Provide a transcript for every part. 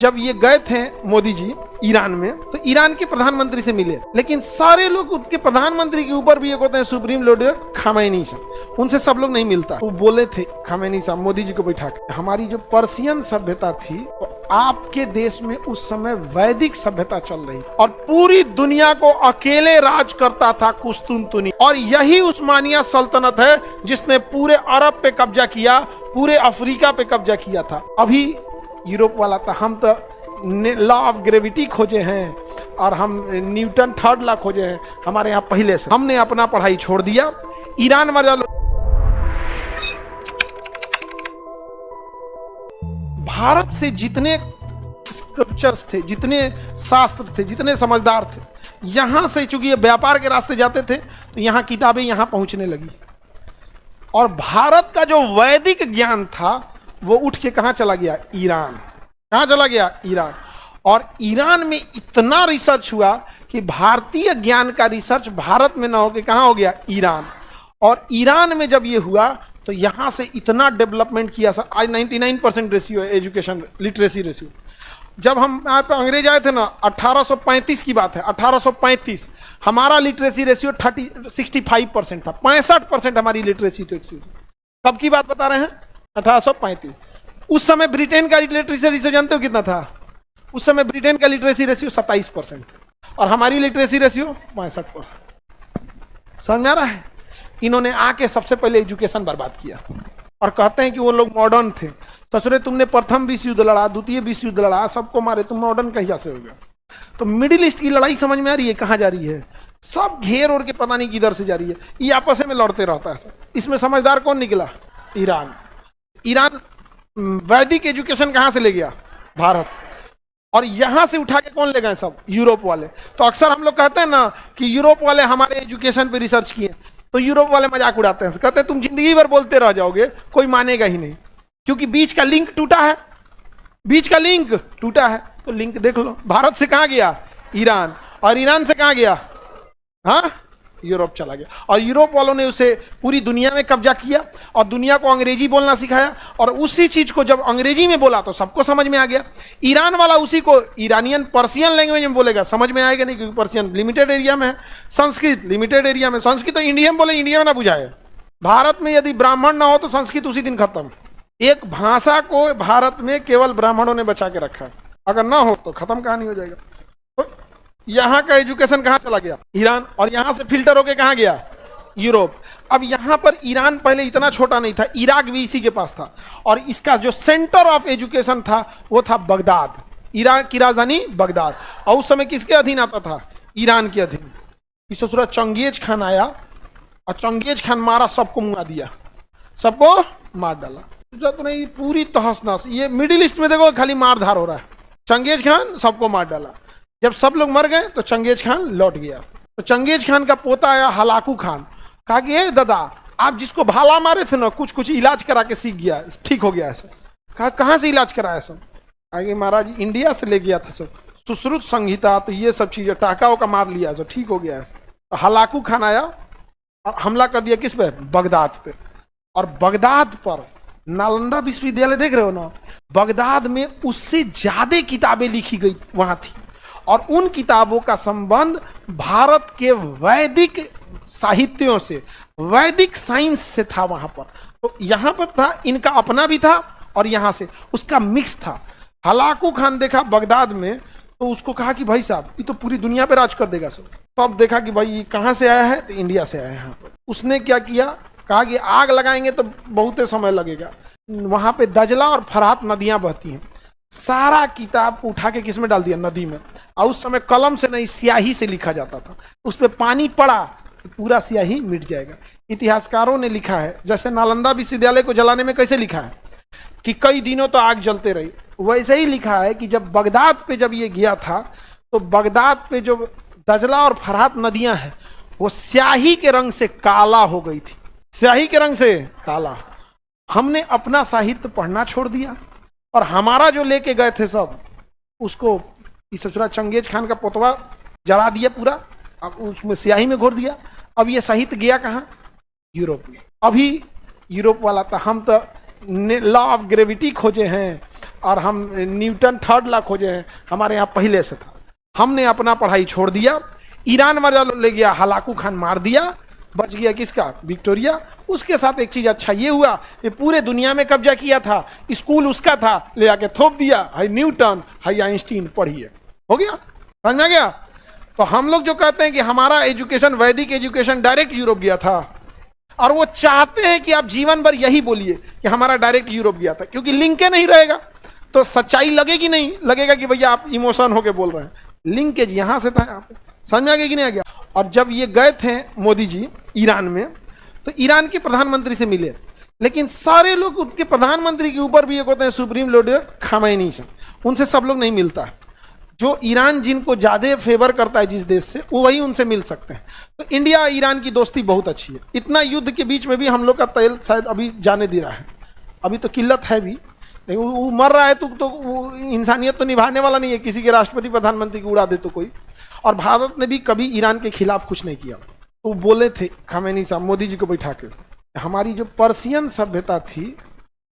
जब ये गए थे मोदी जी ईरान में, तो ईरान के प्रधानमंत्री से मिले, लेकिन सारे लोग उनके प्रधानमंत्री के ऊपर भी एक होते हैं सुप्रीम लीडर खामेनी साहब, उनसे सब लोग नहीं मिलता। तो बोले थे खामेनी साहब मोदी जी को बैठा के, हमारी जो पर्शियन सभ्यता थी तो आपके देश में उस समय वैदिक सभ्यता चल रही और पूरी दुनिया को अकेले राज करता था कुस्तुनतुनी, और यही उस्मानिया सल्तनत है जिसने पूरे अरब पे कब्जा किया, पूरे अफ्रीका पे कब्जा किया था। अभी यूरोप वाला था, हम तो लॉ ऑफ ग्रेविटी खोजे हैं और हम न्यूटन थर्ड लॉ खोजे हैं, हमारे यहाँ पहले से। हमने अपना पढ़ाई छोड़ दिया। ईरान वाला भारत से जितने स्क्रिप्चर्स थे, जितने शास्त्र थे, जितने समझदार थे, यहां से चूंकि ये व्यापार के रास्ते जाते थे तो यहाँ किताबें यहाँ पहुंचने लगी, और भारत का जो वैदिक ज्ञान था वो उठ के कहां चला गया? ईरान। कहां चला गया? ईरान। और ईरान में इतना रिसर्च हुआ कि भारतीय ज्ञान का रिसर्च भारत में ना होकर कहां हो गया? ईरान। और ईरान में जब ये हुआ तो यहां से इतना डेवलपमेंट किया सर। आज 99% रेशियो है एजुकेशन लिटरेसी रेशियो। जब हम यहाँ पे अंग्रेज आए थे ना, 1835 की बात है, 1835 हमारा लिटरेसी रेशियो 65% था, 65% हमारी लिटरेसी रेशियो। कब की बात बता रहे हैं? 1835। उस समय ब्रिटेन का लिटरेसी रेशियो जानते हो कितना था? उस समय ब्रिटेन का लिटरेसी रेशियो 27% और हमारी लिटरेसी रेशियो 65%। समझ में आ रहा है? इन्होंने आके सबसे पहले एजुकेशन बर्बाद किया और कहते हैं कि वो लोग मॉडर्न थे। ससुरे तुमने प्रथम विश्व युद्ध लड़ा, द्वितीय विश्व युद्ध लड़ा, सबको मारे, तुम मॉडर्न कहीं से हो गया? तो मिडिल ईस्ट की लड़ाई समझ में आ रही है कहाँ जा रही है? सब घेर और के पता नहीं किधर से जा रही है, ये आपस में लड़ते रहता है। इसमें समझदार कौन निकला? ईरान। ईरान वैदिक एजुकेशन कहां से ले गया? भारत से। और यहां से उठा के कौन ले गए? सब यूरोप वाले। तो अक्सर हम लोग कहते हैं ना कि यूरोप वाले हमारे एजुकेशन पे रिसर्च किए, तो यूरोप वाले मजाक उड़ाते हैं, कहते हैं तुम जिंदगी भर बोलते रह जाओगे, कोई मानेगा ही नहीं, क्योंकि बीच का लिंक टूटा है। बीच का लिंक टूटा है तो लिंक देख लो, भारत से कहां गया? ईरान। और ईरान से कहां गया? हाँ, यूरोप चला गया। और यूरोप वालों ने उसे पूरी दुनिया में कब्जा किया और दुनिया को अंग्रेजी बोलना सिखाया, और उसी चीज को जब अंग्रेजी में बोला तो सबको समझ में आ गया। ईरान वाला उसी को ईरानियन पर्शियन लैंग्वेज में बोलेगा, समझ में आएगा नहीं, क्योंकि पर्शियन लिमिटेड एरिया में है, संस्कृत लिमिटेड एरिया में। संस्कृत तो इंडिया में बोले, इंडिया में ना बुझाए। भारत में यदि ब्राह्मण ना हो तो संस्कृत उसी दिन खत्म। एक भाषा को भारत में केवल ब्राह्मणों ने बचा के रखा है, अगर ना हो तो खत्म कहानी हो जाएगा। तो यहाँ का एजुकेशन कहाँ चला गया? ईरान। और यहाँ से फिल्टर होके कहाँ गया? यूरोप। अब यहाँ पर ईरान पहले इतना छोटा नहीं था, इराक भी इसी के पास था, और इसका जो सेंटर ऑफ एजुकेशन था वो था बगदाद। इराक की राजधानी बगदाद। और उस समय किसके अधीन आता था? ईरान के अधीन। इस सूरत चंगेज खान आया और चंगेज खान मारा, सबको मुआ दिया, सबको मार डाला। तो नहीं, पूरी तहस नहस। ये मिडिल ईस्ट में देखो खाली मारधार हो रहा है। चंगेज खान सबको मार डाला। जब सब लोग मर गए तो चंगेज खान लौट गया। तो चंगेज खान का पोता आया हलाकू खान, कहा कि ए दादा, आप जिसको भाला मारे थे ना, कुछ कुछ इलाज करा के सीख गया, ठीक हो गया है सब। कहा कहाँ से इलाज कराया सब? आगे महाराज इंडिया से ले गया था सब, सुश्रुत संहिता, तो ये सब चीजें टाका का मार लिया, सब ठीक हो गया है। तो हलाकू खान आया और हमला कर दिया किस पे? बगदाद पे। और बगदाद पर नालंदा विश्वविद्यालय देख रहे हो ना, बगदाद में उससे ज्यादा किताबें लिखी गई वहां थी, और उन किताबों का संबंध भारत के वैदिक साहित्यों से, वैदिक साइंस से था वहां पर। तो यहां पर था, इनका अपना भी था और यहां से उसका मिक्स था। हलाकू खान देखा बगदाद में, तो उसको कहा कि भाई साहब ये तो पूरी दुनिया पे राज कर देगा सब। तो अब देखा कि भाई ये कहां से आया है? तो इंडिया से आया है। यहाँ पर उसने क्या किया, कहा कि आग लगाएंगे तो बहुत समय लगेगा। वहां पे दजला और फरात नदियां बहती हैं, सारा किताब को उठा के किसमें डाल दिया? नदी में। और उस समय कलम से नहीं, स्याही से लिखा जाता था। उस पर पानी पड़ा तो पूरा स्याही मिट जाएगा। इतिहासकारों ने लिखा है, जैसे नालंदा विश्वविद्यालय को जलाने में कैसे लिखा है कि कई दिनों तो आग जलते रही, वैसे ही लिखा है कि जब बगदाद पे जब ये गया था तो बगदाद पे जो दजला और फरात नदियां हैं वो स्याही के रंग से काला हो गई थी, स्याही के रंग से काला। हमने अपना साहित्य पढ़ना छोड़ दिया और हमारा जो लेके गए थे सब उसको इस ससुरा चंगेज खान का पोतवा जला दिया पूरा, अब उसमें स्याही में घोर दिया। अब ये साहित्य गया कहाँ? यूरोप में। अभी यूरोप वाला था, हम तो लॉ ऑफ ग्रेविटी खोजे हैं और हम न्यूटन थर्ड ला खोजे हैं, हमारे यहाँ पहले से था। हमने अपना पढ़ाई छोड़ दिया, ईरान वाला ले गया, हलाकू खान मार दिया, बच गया किसका? विक्टोरिया। उसके साथ एक चीज अच्छा ये हुआ, ये पूरे दुनिया में कब्जा किया था, स्कूल उसका था, ले आके थोप दिया, हाई न्यूटन हाई आइंस्टीन पढ़िए, हो गया, समझ में आ गया। तो हम लोग जो कहते हैं कि हमारा एजुकेशन, वैदिक एजुकेशन डायरेक्ट यूरोप गया था, और वो चाहते हैं कि आप जीवन भर यही बोलिए कि हमारा डायरेक्ट यूरोप गया था, क्योंकि लिंक नहीं रहेगा तो सच्चाई लगेगी नहीं, लगेगा कि भैया आप इमोशन होके बोल रहे हैं। लिंकेज यहां से था, यहाँ पे समझ में आ गया कि नहीं आ गया। और जब ये गए थे मोदी जी ईरान में, तो ईरान के प्रधानमंत्री से मिले, लेकिन सारे लोग उनके प्रधानमंत्री के ऊपर भी एक होते हैं सुप्रीम लीडर खामैनी से, उनसे सब लोग नहीं मिलता है। जो ईरान जिनको ज्यादा फेवर करता है जिस देश से, वो वही उनसे मिल सकते हैं। तो इंडिया ईरान की दोस्ती बहुत अच्छी है, इतना युद्ध के बीच में भी हम लोग का तेल शायद अभी जाने दे रहा है, अभी तो किल्लत है भी, लेकिन वो मर रहा है तो वो इंसानियत तो निभाने वाला नहीं है, किसी के राष्ट्रपति प्रधानमंत्री को उड़ा दे तो कोई। और भारत ने भी कभी ईरान के खिलाफ कुछ नहीं किया। तो बोले थे खामैनी साहब मोदी जी को बैठा के, हमारी जो पर्शियन सभ्यता थी,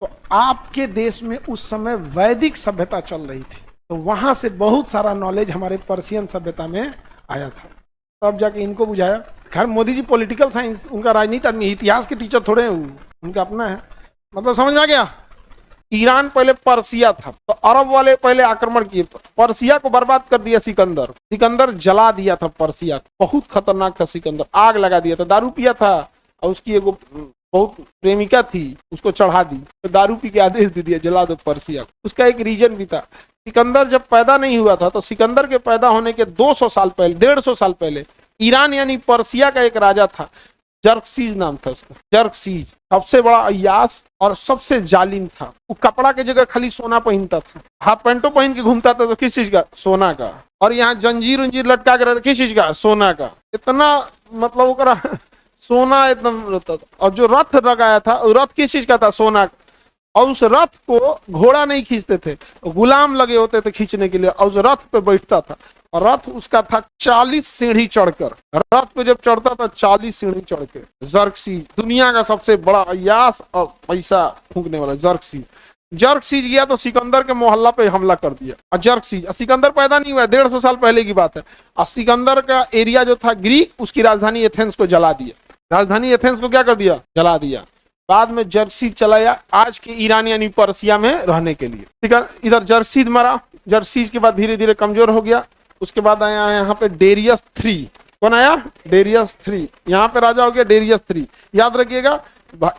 तो आपके देश में उस समय वैदिक सभ्यता चल रही थी, तो वहां से बहुत सारा नॉलेज हमारे पर्शियन सभ्यता में आया था। तब जाके इनको बुझाया। खैर मोदी जी पॉलिटिकल साइंस, उनका राजनीति आदमी, इतिहास के टीचर थोड़े हैं, उनका अपना है, मतलब समझ में आ गया। ईरान पहले पर्सिया था, तो अरब वाले पहले आक्रमण किए, पर्सिया को बर्बाद कर दिया सिकंदर, सिकंदर जला दिया था पर्सिया, बहुत खतरनाक था सिकंदर, आग लगा दिया था, दारू पिया था और उसकी एगो बहुत प्रेमिका थी, उसको चढ़ा दी, तो दारू पी के आदेश दे दिया जला दो पर्सिया। उसका एक रीजन भी था, सिकंदर जब पैदा नहीं हुआ था, तो सिकंदर के पैदा होने के 200 साल पहले, 150 साल पहले, ईरान यानी पर्सिया का एक राजा था, जर्कसीज नाम था उसका, जर्कसीज सबसे बड़ा अय्यास और सबसे जालिम था। वो कपड़ा की जगह खाली सोना पहनता था, हाफ पैंटो पहन के घूमता था, तो किस चीज का? सोना का। और यहाँ जंजीर उंजीर लटका के रहता, किस चीज का? सोना का। इतना मतलब वो सोना एकदम रहता था। और जो रथ लगाया था, वो रथ किस चीज का था? सोना का। और उस रथ को घोड़ा नहीं खींचते थे, गुलाम लगे होते थे खींचने के लिए, और उस रथ पे बैठता था, और रथ उसका था 40 सीढ़ी चढ़कर, रथ पे जब चढ़ता था 40 सीढ़ी चढ़ के। जर्कसीज दुनिया का सबसे बड़ा अय्यास और पैसा फूंकने वाला जर्कसीज। जर्कसीज गया तो सिकंदर के मोहल्ला पे हमला कर दिया। और जर्कसीज, सिकंदर पैदा नहीं हुआ, 150 साल पहले की बात है। और सिकंदर का एरिया जो था ग्रीक, उसकी राजधानी एथेंस को जला दिया, राजधानी एथेंस को क्या कर दिया? जला दिया। बाद में जर्सीद चलाया आज के ईरान यानी पर्सिया में रहने के लिए, ठीक है। इधर जर्सीद मरा, जर्सीद के बाद धीरे धीरे कमजोर हो गया। उसके बाद आया यहाँ पे डेरियस 3। कौन आया? डेरियस 3। यहाँ पे राजा हो गया डेरियस 3। याद रखिएगा,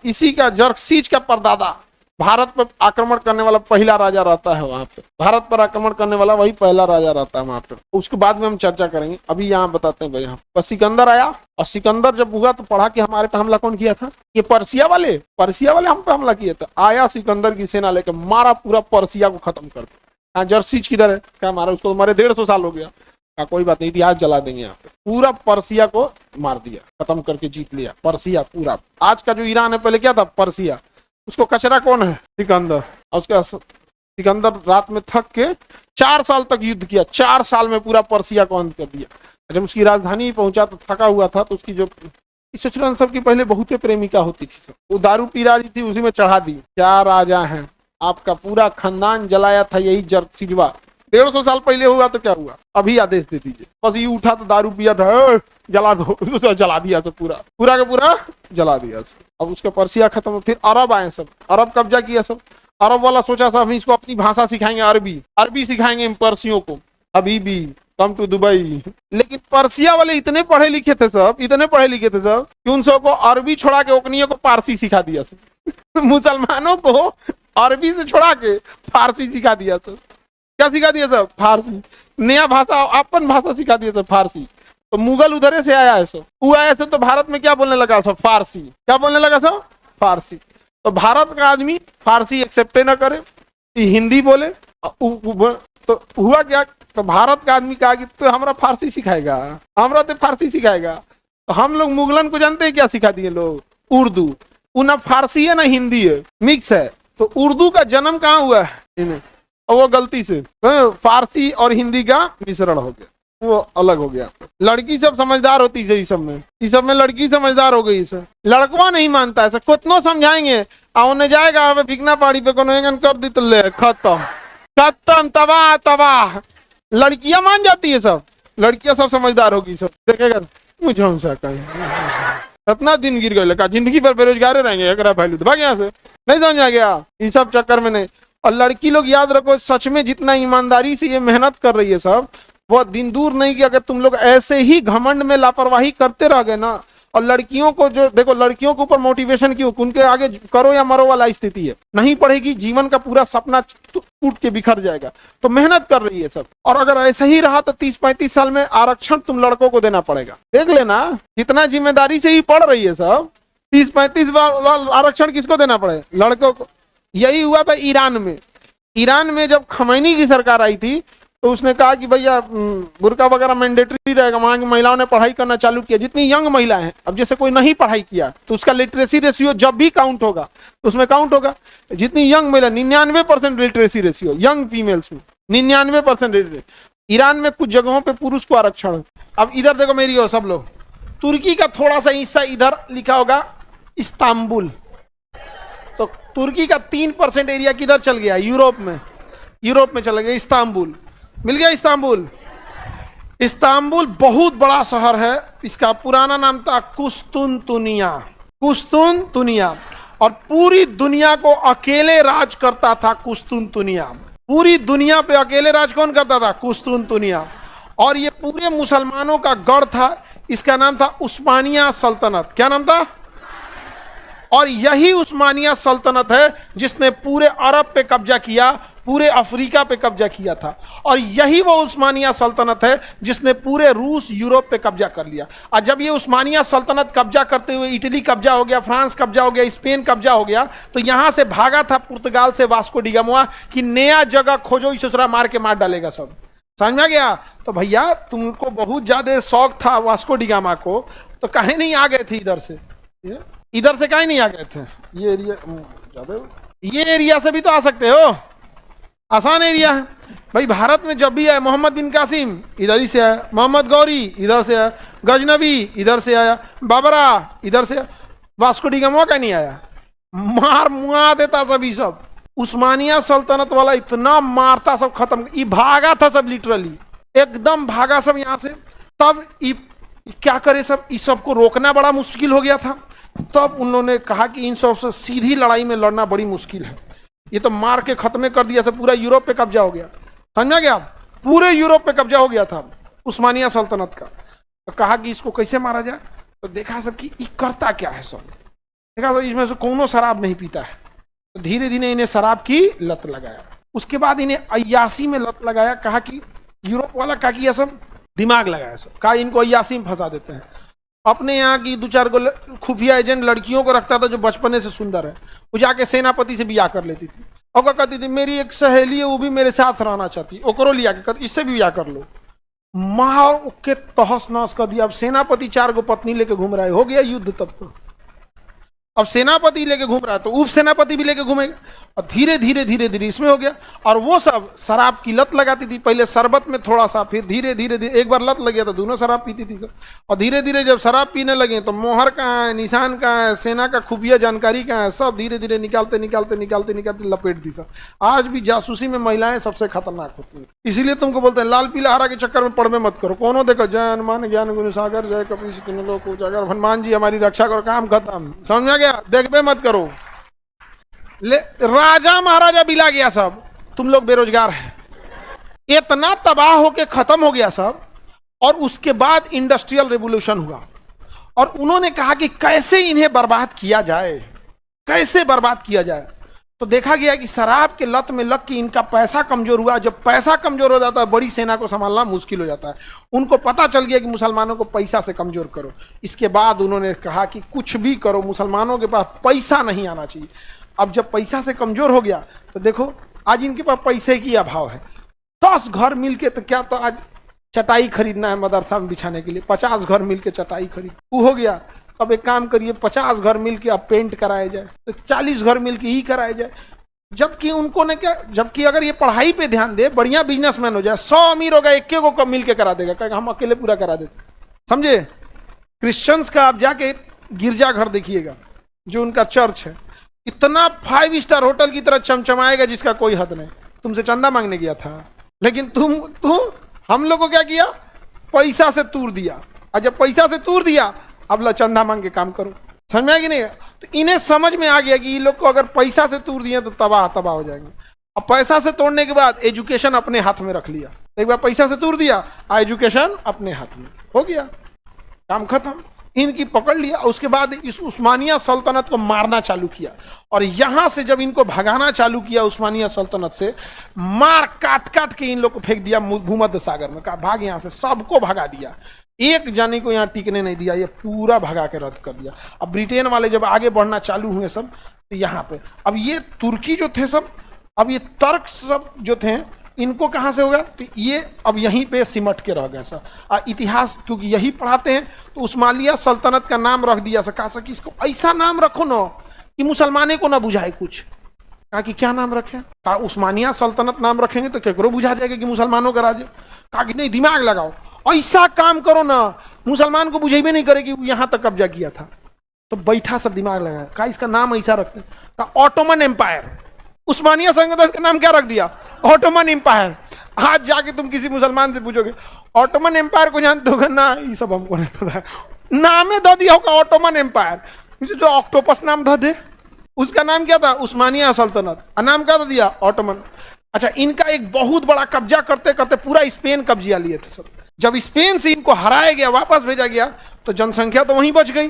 इसी का जर्सीज का परदादा भारत पर आक्रमण करने वाला पहला राजा रहता है वहां पे, भारत पर आक्रमण करने वाला वही पहला राजा रहता है वहां पे। उसके बाद में हम चर्चा करेंगे, अभी यहाँ बताते हैं भाई। यहाँ पर सिकंदर आया, और सिकंदर जब हुआ तो पढ़ा कि हमारे पे हमला कौन किया था? ये पर्सिया वाले हम पे हमला किया था। आया सिकंदर की सेना लेकर, मारा, पूरा पर्सिया को खत्म कर दिया। हाँ, जर्सीज किधर है? क्या मारा उसको? मारे 150 साल हो गया। कोई बात नहीं, इतिहास जला देंगे यहाँ पे। पूरा पर्सिया को मार दिया, खत्म करके जीत लिया पर्सिया पूरा। आज का जो ईरान है पहले क्या था? पर्सिया। उसको कचरा कौन है? सिकंदर। और उसका सिकंदर रात में थक के 4 साल तक युद्ध किया, 4 साल में पूरा पर्सिया को अंत कर दिया। जब उसकी राजधानी पहुंचा तो थका हुआ था, तो उसकी जो सचुरान सबकी पहले बहुत प्रेमिका होती थी, वो दारू पी रही थी, उसी में चढ़ा दी। क्या राजा है, आपका पूरा खानदान जलाया था यही जर्कसीजवा। 150 साल पहले हुआ तो क्या हुआ? अभी आदेश दे दीजिए। बस ये उठा तो दारू पिया था, जला दो, तो जला दिया, तो पूरा का पूरा जला दिया। अब उसका पर्सिया खत्म। फिर अरब आए, सब अरब कब्जा किया। सब अरब वाला सोचा सब इसको अपनी भाषा सिखाएंगे, अरबी सिखाएंगे पर्सियों को, हबीबी कम टू दुबई। लेकिन पर्सिया वाले इतने पढ़े लिखे थे सब, कि उन सबको अरबी छोड़ा के ओकनियों को पारसी सिखा दिया सब। मुसलमानों को अरबी से छोड़ा के फारसी सिखा दिया सब। क्या सिखा दिया सब? फारसी। नया भाषा, अपन भाषा सिखा दिया सब, फारसी। तो मुगल उधरे से आया है सब, वो आया सब, तो भारत में क्या बोलने लगा सब? फारसी। क्या बोलने लगा सब? फारसी। तो भारत का आदमी फारसी एक्सेप्ट ना करे, हिंदी बोले, तो हुआ क्या? तो भारत का आदमी कहा कि तो हमारा फारसी सिखाएगा, हमरा तो फारसी सिखाएगा। तो हम लोग मुगलन को जानते हैं क्या सिखा दिए लोग? उर्दू। वो ना फारसी है ना हिंदी है, मिक्स है। तो उर्दू का जन्म कहाँ हुआ है इन्हें? और वो गलती से फारसी और हिंदी का मिश्रण हो गया। वो अलग हो गया। लड़की सब समझदार होती है, इस सब में लड़की समझदार हो गई सर, लड़कवा नहीं मानता है सर, कितनो समझाएंगे आओने जाएगा अब भिगना पहाड़ी पे कोनो कर दी तो ले खत्म खत्म, तबाह तबाह। लड़कियां मान जाती है सब, लड़कियां सब समझदार होगी सब, देखेगा मुझे हमसा कहीं अपना दिन गिर गया, जिंदगी भर बेरोजगार रहेंगे, अगर भाई भाग यहाँ से, नहीं समझ आ गया, इस सब चक्कर में नहीं। और लड़की लोग याद रखो, सच में जितना ईमानदारी से ये मेहनत कर रही है सब, वो दिन दूर नहीं कि अगर तुम लोग ऐसे ही घमंड में लापरवाही करते रह गए ना, और लड़कियों को जो देखो, लड़कियों के ऊपर मोटिवेशन क्यों, उनके आगे करो या मरो वाला स्थिति है, नहीं पढ़ेगी जीवन का पूरा सपना टूट के बिखर जाएगा। तो मेहनत कर रही है सब, और अगर ऐसे ही रहा तो 30-35 साल में आरक्षण तुम लड़कों को देना पड़ेगा, देख लेना कितना जिम्मेदारी से ही पढ़ रही है सब। 30-35 आरक्षण किसको देना पड़े, लड़कों को। यही हुआ था ईरान में, ईरान में जब खमैनी की सरकार आई थी तो उसने कहा कि भैया बुर्का वगैरह मैंडेटरी रहेगा, वहां की महिलाओं ने पढ़ाई करना चालू किया, जितनी यंग महिला हैं। अब जैसे कोई नहीं पढ़ाई किया तो उसका लिटरेसी रेशियो जब भी काउंट होगा तो उसमें काउंट होगा, जितनी यंग महिला, 99% लिटरेसी रेशियो यंग फीमेल्स में, 99% ईरान में कुछ जगहों पे पुरुष को आरक्षण। अब इधर देखो मेरी हो सब लोग, तुर्की का थोड़ा सा हिस्सा इधर लिखा होगा इस्तांबुल, तो तुर्की का 3% एरिया किधर चल गया, यूरोप में, यूरोप में चला गया, इस्तांबुल मिल गया। इस्तांबुल, इस्तांबुल बहुत बड़ा शहर है, इसका पुराना नाम था कुस्तुनतुनिया, कुस्तुनतुनिया, और पूरी दुनिया को अकेले राज करता था कुस्तुनतुनिया, पूरी दुनिया पे अकेले राज कौन करता था, कुस्तुनतुनिया। और ये पूरे मुसलमानों का गढ़ था, इसका नाम था उस्मानिया सल्तनत। क्या नाम था? और यही उस्मानिया सल्तनत है जिसने पूरे अरब पे कब्जा किया, पूरे अफ्रीका पे कब्जा किया था, और यही वो उस्मानिया सल्तनत है जिसने पूरे रूस यूरोप पे कब्जा कर लिया। और जब ये उस्मानिया सल्तनत कब्जा करते हुए इटली कब्जा हो गया, फ्रांस कब्जा हो गया, स्पेन कब्जा हो गया, तो यहां से भागा था पुर्तगाल से वास्को डी गामा कि नया जगह खोजो, इसुसरा मार के मार डालेगा सब, समझ में गया। तो भैया तुमको बहुत ज्यादा शौक था वास्को डी गामा को, तो कहीं नहीं आ गए थे इधर से, इधर से कहीं नहीं आ गए थे, ये एरिया ये एरिया से भी तो आ सकते हो, आसान एरिया है भाई। भारत में जब भी आए, मोहम्मद बिन कासिम इधर ही से आया, मोहम्मद गौरी इधर से आया, गजनबी इधर से आया, बाबरा इधर से, वास्को डी गामा का नहीं आया, मार मुआ देता सभी सब। उस्मानिया सल्तनत वाला इतना मारता, सब खत्म, ये भागा था सब, लिटरली एकदम भागा सब यहाँ से। तब क्या करे सब, इस सबको रोकना बड़ा मुश्किल हो गया था। तब उन्होंने कहा कि इन सबसे सीधी लड़ाई में लड़ना बड़ी मुश्किल है, ये तो मार के खत्म कर दिया, सब पूरा यूरोप पे कब्जा हो गया, समझा गया, पूरे यूरोप पे कब्जा हो गया था उस्मानिया सल्तनत का। तो कहा कि इसको कैसे मारा जाए, तो देखा सब कि ये करता क्या है सब, देखा सब इसमें से कोनो शराब नहीं पीता है, तो धीरे धीरे इन्हें शराब की लत लगाया। उसके बाद इन्हें अय्यासी में लत लगाया, कहा कि यूरोप वाला कहा कि यह सब दिमाग लगाया सब, कहा इनको अय्यासी में फंसा देते हैं। अपने यहाँ की 2-4 को खुफिया एजेंट लड़कियों को रखता था जो बचपने से सुंदर है, वो जाके सेनापति से ब्याह कर लेती थी, और क्या कहती थी मेरी एक सहेली है वो भी मेरे साथ रहना चाहती, ओकरो लिया के इससे भी ब्याह कर लो, मार के तहस नहस कर दिया। अब सेनापति 4 गो पत्नी लेके घूम रहा है, हो गया युद्ध तब तो। अब सेनापति लेके घूम रहा है तो उप सेनापति भी लेके घूमेगा, और धीरे धीरे धीरे धीरे इसमें हो गया। और वो सब शराब की लत लगाती थी, पहले शरबत में थोड़ा सा, फिर धीरे धीरे धीरे एक बार लत लग गया तो दोनों शराब पीती थी। और धीरे धीरे जब शराब पीने लगे तो मोहर कहाँ है, निशान कहाँ है, सेना का खुफिया जानकारी कहाँ है, सब धीरे धीरे निकालते निकालते निकालते निकालते लपेट दी सब। आज भी जासूसी में महिलाएं सबसे खतरनाक होती है, इसीलिए तुमको बोलते हैं लाल पीला हरा के चक्कर में पढ़ में मत करो। कोनो देखो जय हनुमान ज्ञान गुण सागर जय कपीश तीनों लोक उजागर, हनुमान जी हमारी रक्षा करो, काम खत्म, समझा गया, देखबे मत करो। राजा महाराजा बिला गया सब, तुम लोग बेरोजगार हैं, इतना तबाह होके खत्म हो गया सब। और उसके बाद इंडस्ट्रियल रेवोल्यूशन हुआ, और उन्होंने कहा कि कैसे इन्हें बर्बाद किया जाए, कैसे बर्बाद किया जाए। तो देखा गया कि शराब के लत में लग के इनका पैसा कमजोर हुआ। जब पैसा कमजोर हो जाता है बड़ी सेना को संभालना मुश्किल हो जाता है। उनको पता चल गया कि मुसलमानों को पैसा से कमजोर करो। इसके बाद उन्होंने कहा कि कुछ भी करो, मुसलमानों के पास पैसा नहीं आना चाहिए। अब जब पैसा से कमजोर हो गया तो देखो आज इनके पास पैसे की अभाव है। 10 घर मिलके तो क्या, तो आज चटाई खरीदना है मदरसा में बिछाने के लिए, 50 घर मिलके चटाई खरीद, वो हो गया। अब एक काम करिए, 50 घर मिलके अब पेंट कराया जाए, तो 40 घर मिलके ही कराया जाए। जबकि उनको ने क्या, जबकि अगर ये पढ़ाई पे ध्यान दे, बढ़िया बिजनेसमैन हो जाए, 100 अमीर होगा, एक को कब मिल के करा देगा, कहेगा हम अकेले पूरा करा देते। समझे? क्रिश्चियंस का आप जाके गिरजाघर देखिएगा, जो उनका चर्च है, इतना 5 स्टार होटल की तरह चमचमाएगा जिसका कोई हद नहीं। तुमसे चंदा मांगने गया था, लेकिन तुम हम लोग को क्या किया, पैसा से तूर दिया। और जब पैसा से तूर दिया, अब ला चंदा मांग के काम करो। समझ में आ कि नहीं? तो इन्हें समझ में आ गया कि ये लोग को अगर पैसा से तूर दिए तो तबाह तबाह हो जाएंगे। अब पैसा से तोड़ने के बाद एजुकेशन अपने हाथ में रख लिया। एक बार पैसा से तूर दिया, एजुकेशन अपने हाथ में हो गया, काम खत्म। इनकी पकड़ लिया। उसके बाद इस उस्मानिया सल्तनत को मारना चालू किया, और यहां से जब इनको भगाना चालू किया उस्मानिया सल्तनत से, मार काट काट के इन लोग को फेंक दिया भूमध्य सागर में। कहा भाग यहां से, सबको भगा दिया, एक जाने को यहां टिकने नहीं दिया, ये पूरा भगा के रद्द कर दिया। अब ब्रिटेन वाले जब आगे बढ़ना चालू हुए सब, तो यहाँ पे अब ये तुर्की जो थे सब, अब ये तर्क सब जो थे, इनको कहाँ से होगा, तो ये अब यहीं पे सिमट के रह गए सर। इतिहास क्योंकि यही पढ़ाते हैं, तो उस्मानिया सल्तनत का नाम रख दिया सर। कहा कि इसको ऐसा नाम रखो ना कि मुसलमाने को ना बुझाए कुछ। कहा कि क्या नाम रखें? कहा उस्मानिया सल्तनत नाम रखेंगे तो केकरो बुझा जाएगा कि मुसलमानों का राज्य। कहा कि नहीं, दिमाग लगाओ, ऐसा काम करो ना मुसलमान को बुझेबे नहीं करे कि यहाँ तक कब्जा किया था। तो बैठा सब दिमाग लगाया, कहा इसका नाम ऐसा रखते हैं। कहा ऑटोमन एम्पायर। उस्मानिया सल्तनत का नाम क्या रख दिया? Ottoman empire. आज जाके तुम किसी मुसलमान से पूछोगे ऑटोमन एम्पायर को जानते होगा ना, ये सब हमको नहीं पता, नामे दे दिया होगा ऑटोमन एम्पायर। जो ऑक्टोपस नाम दे, उसका नाम क्या था? उस्मानिया सल्तनत। नाम क्या दिया? ऑटोमन। अच्छा, इनका एक बहुत बड़ा कब्जा करते करते पूरा स्पेन कब्जा लिए थे सब। जब स्पेन से इनको हराया गया, वापस भेजा गया, तो जनसंख्या तो वहीं बच गई,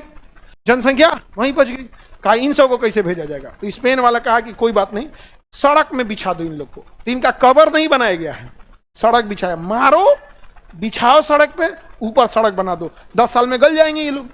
जनसंख्या वहीं बच गई। कहा इन सब को कैसे भेजा जाएगा? तो स्पेन वाला कहा कि कोई बात नहीं, सड़क में बिछा दो इन लोग को। तो इनका कबर नहीं बनाया गया है, सड़क बिछाया, मारो बिछाओ सड़क पे, ऊपर सड़क बना दो, 10 साल में गल जाएंगे ये लोग।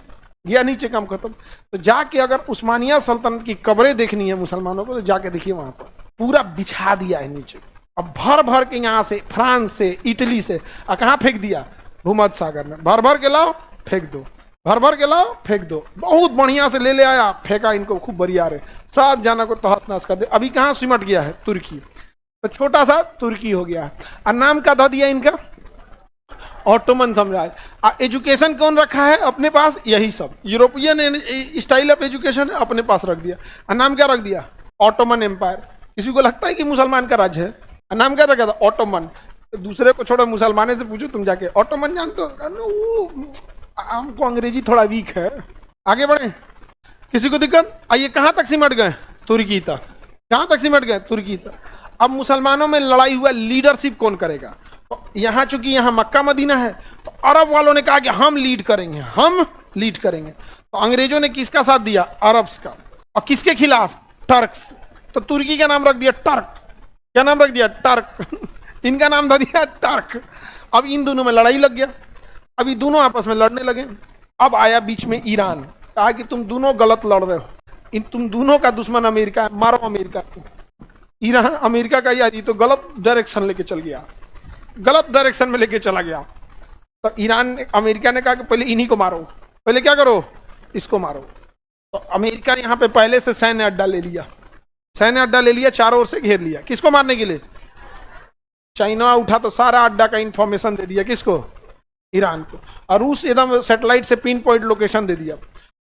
गया नीचे, काम खत्म। तो जाके अगर उस्मानिया सल्तनत की कब्रें देखनी है मुसलमानों को, तो जाके देखिए, वहां पर पूरा बिछा दिया है नीचे। अब भर भर के यहाँ से, फ्रांस से, इटली से, कहाँ फेंक दिया? भूमध्य सागर में। भर भर के लाओ, फेंक दो, भर भर के लाओ, फेंक दो। बहुत बढ़िया से ले आया, फेंका, इनको खूब बढ़िया रहे, सब जाना को तहस नहस कर दे। अभी कहाँ सिमट गया है? तुर्की। तो छोटा सा तुर्की हो गया है। और नाम क्या दे दिया इनका? ऑटोमन साम्राज्य। एजुकेशन कौन रखा है अपने पास? यही सब यूरोपियन स्टाइल ऑफ एजुकेशन है, अपने पास रख दिया। और नाम क्या रख दिया? Ottoman empire. किसी को लगता है कि मुसलमान का राज्य है? नाम क्या रखा था? ऑटोमन। दूसरे को छोड़ो, मुसलमाने से पूछो तुम जाके, ऑटोमन जानते हो? हमको अंग्रेजी थोड़ा वीक है। आगे बढ़े, किसी को दिक्कत? आइए, कहां तक सिमट गए? तुर्की तक। कहां तक सिमट गए? तुर्की तक। अब मुसलमानों में लड़ाई हुआ, लीडरशिप कौन करेगा? तो यहाँ चूंकि यहाँ मक्का मदीना है, तो अरब वालों ने कहा कि हम लीड करेंगे, हम लीड करेंगे। तो अंग्रेजों ने किसका साथ दिया? अरब्स का। और किसके खिलाफ? टर्क्स। तो तुर्की का नाम रख दिया टर्क। क्या नाम रख दिया? टर्क। इनका नाम दे दिया टर्क। अब इन दोनों में लड़ाई लग गया, अभी दोनों आपस में लड़ने लगे। अब आया बीच में ईरान, कहा कि तुम दोनों गलत लड़ रहे हो, तुम दोनों का दुश्मन अमेरिका है, मारो अमेरिका को। ईरान अमेरिका का यार, ये तो गलत डायरेक्शन लेके चल गया, गलत डायरेक्शन में लेके चला गया। तो ईरान ने, अमेरिका ने कहा कि पहले इन्हीं को मारो, पहले क्या करो? इसको मारो। तो अमेरिका ने यहाँ पे पहले से सैन्य अड्डा ले लिया, सैन्य अड्डा ले लिया, चारों ओर से घेर लिया। किसको मारने के लिए? चाइना उठा तो सारा अड्डा का इंफॉर्मेशन दे दिया, किसको? ईरान को। और रूस एकदम सैटेलाइट से पिन पॉइंट लोकेशन दे दिया।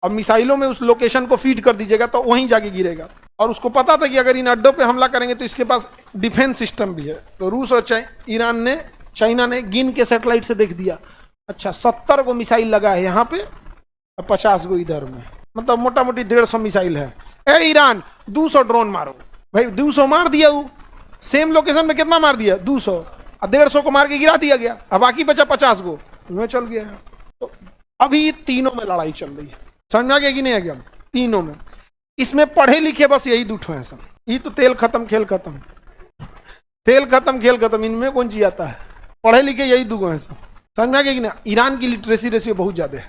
अब मिसाइलों में उस लोकेशन को फीड कर दीजिएगा तो वहीं जाके गिरेगा। और उसको पता था कि अगर इन अड्डों पे हमला करेंगे तो इसके पास डिफेंस सिस्टम भी है। तो रूस और ईरान ने, चाइना ने गिन के सैटेलाइट से देख दिया, अच्छा 70 को मिसाइल लगा है यहाँ पे, 50 को इधर में, मतलब मोटा मोटी 150 मिसाइल है। ए ईरान, 200 ड्रोन मारो। भाई 200 मार दिया, वो सेम लोकेशन में कितना मार दिया? 200। और 150 को मार के गिरा दिया गया, अब बाकी बचा 50 को, में चल गया है। तो अभी तीनों में लड़ाई चल रही है, समझ आ गया कि नहीं आ गया? तीनों में। इसमें पढ़े लिखे बस यही दूठो है सब, ये तो तेल खत्म खेल खत्म, तेल खत्म खेल खत्म, इनमें कौन जी आता है? पढ़े लिखे यही दूगो है सब, समझ आ गया कि नहीं? ईरान की लिटरेसी रेशियो बहुत ज्यादा है।